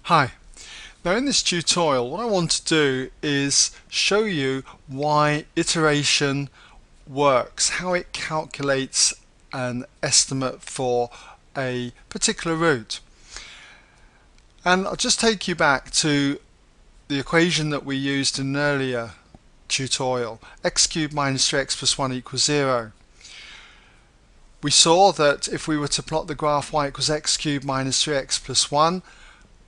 Hi. Now in this tutorial what I want to do is show you why iteration works, how it calculates an estimate for a particular route. And I'll just take you back to the equation that we used in an earlier tutorial, x cubed minus 3x plus 1 equals 0. We saw that if we were to plot the graph y equals x cubed minus 3x plus 1,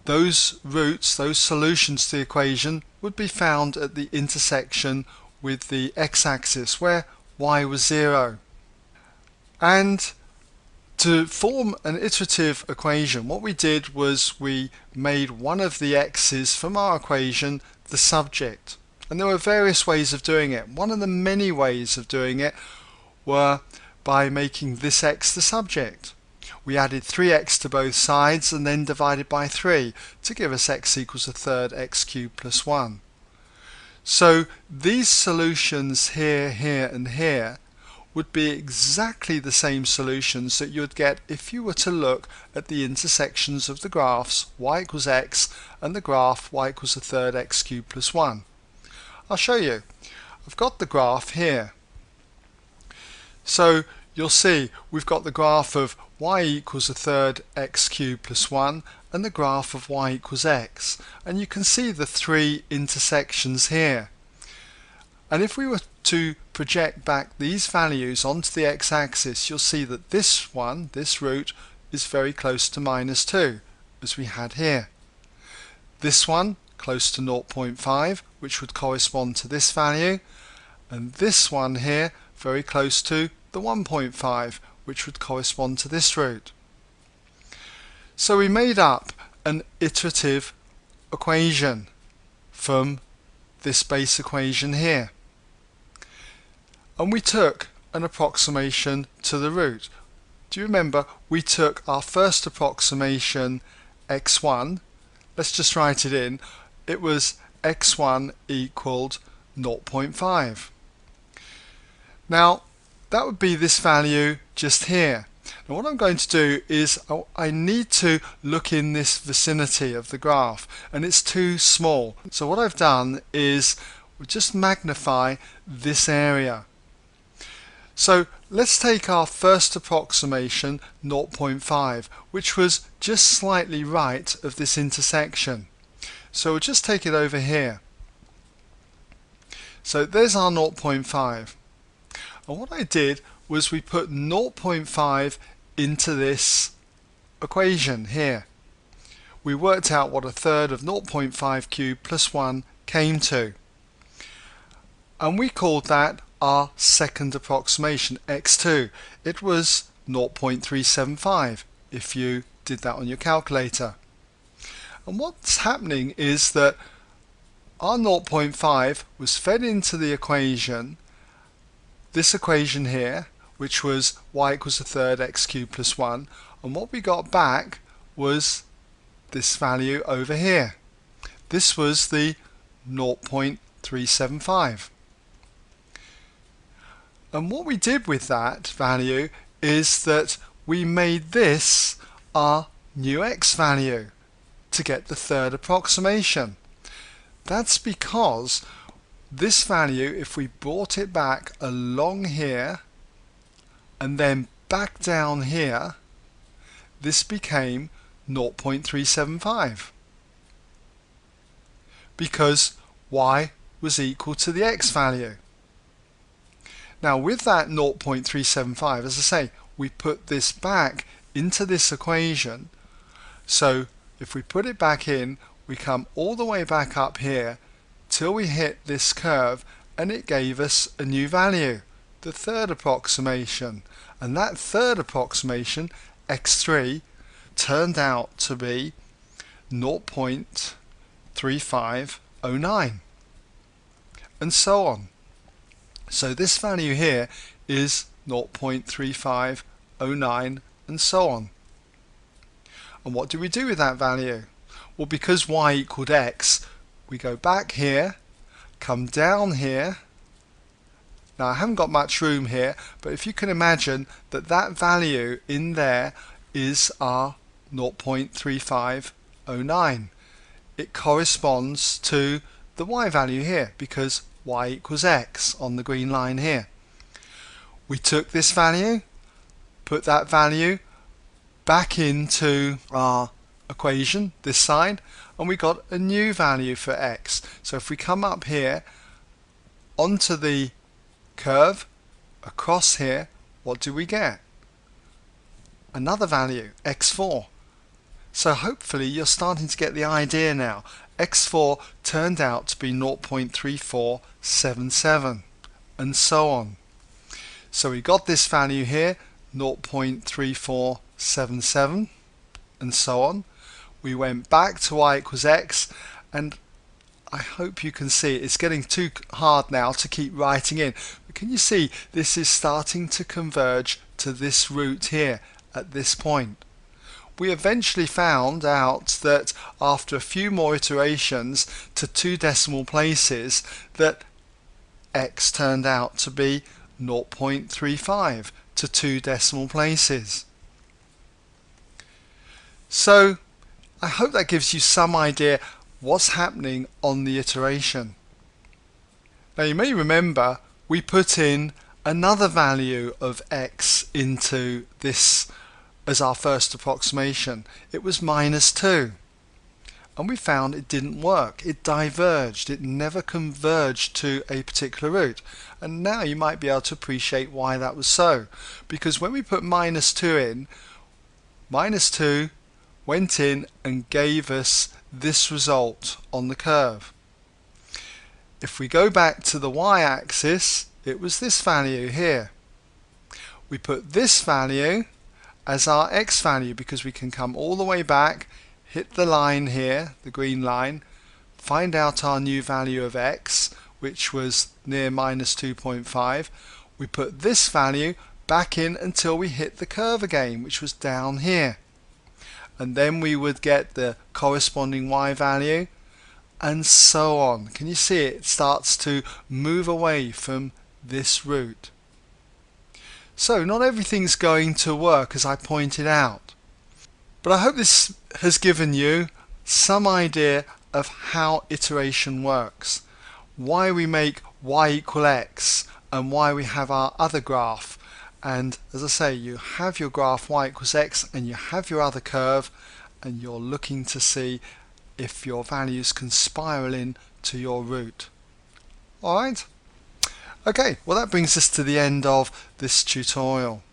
those routes, those solutions to the equation would be found at the intersection with the x-axis where y was 0. And to form an iterative equation, what we did was we made one of the x's from our equation the subject. And there were various ways of doing it. One of the many ways of doing it were by making this x the subject. We added 3x to both sides and then divided by 3 to give us x equals a third x cubed plus 1. So these solutions here, here and here would be exactly the same solutions that you'd get if you were to look at the intersections of the graphs y equals x and the graph y equals a third x cubed plus 1. I'll show you. I've got the graph here. So you'll see we've got the graph of y equals a third x cubed plus 1 and the graph of y equals x, and you can see the three intersections here. And if we were to project back these values onto the x-axis, you'll see that this one, this route, is very close to minus 2 as we had here. This one close to 0.5, which would correspond to this value, and this one here very close to the 1.5, which would correspond to this route. So we made up an iterative equation from this base equation here. And we took an approximation to the root. Do you remember we took our first approximation x1, let's just write it in, it was x1 equaled 0.5. Now that would be this value just here. Now what I'm going to do is I need to look in this vicinity of the graph and it's too small. So what I've done is just magnify this area. So let's take our first approximation 0.5, which was just slightly right of this intersection. So we'll just take it over here. So there's our 0.5. And what I did was we put 0.5 into this equation here. We worked out what a third of 0.5 cubed plus 1 came to. And we called that our second approximation, x2. It was 0.375 if you did that on your calculator. And what's happening is that our 0.5 was fed into the equation, this equation here, which was y equals a third x cubed plus 1, and what we got back was this value over here. This was the 0.375. And what we did with that value is that we made this our new x value to get the third approximation. That's because this value, if we brought it back along here and then back down here, this became 0.375 because y was equal to the x value. Now with that 0.375, as I say, we put this back into this equation. So if we put it back in, we come all the way back up here till we hit this curve and it gave us a new value, the third approximation. And that third approximation, x3, turned out to be 0.3509 and so on. So this value here is 0.3509 and so on. And what do we do with that value? Well, because y equaled x, we go back here, come down here. Now I haven't got much room here, but if you can imagine that that value in there is our 0.3509. it corresponds to the y value here because y equals x on the green line here. We took this value, put that value back into our equation this side, and we got a new value for x. So if we come up here onto the curve across here, what do we get? Another value, x4. So hopefully you're starting to get the idea now. x4 turned out to be 0.3477 and so on. So we got this value here, 0.3477 and so on. We went back to y equals x, and I hope you can see it's getting too hard now to keep writing in. But can you see this is starting to converge to this root here at this point? We eventually found out that after a few more iterations to 2 decimal places that x turned out to be 0.35 to 2 decimal places. So I hope that gives you some idea what's happening on the iteration. Now you may remember we put in another value of x into this as our first approximation. It was -2, and we found it didn't work. It diverged. It never converged to a particular root. And now you might be able to appreciate why that was so, because when we put -2 in, -2 went in and gave us this result on the curve. If we go back to the y-axis, it was this value here. We put this value as our x value because we can come all the way back, hit the line here, the green line, find out our new value of x, which was near -2.5. We put this value back in until we hit the curve again, which was down here. And then we would get the corresponding y value, and so on. Can you see it starts to move away from this root? So not everything's going to work as I pointed out, but I hope this has given you some idea of how iteration works, why we make y equal x, and why we have our other graph. And as I say, you have your graph y equals x and you have your other curve, and you're looking to see if your values can spiral in to your root. Alright? Okay, well that brings us to the end of this tutorial.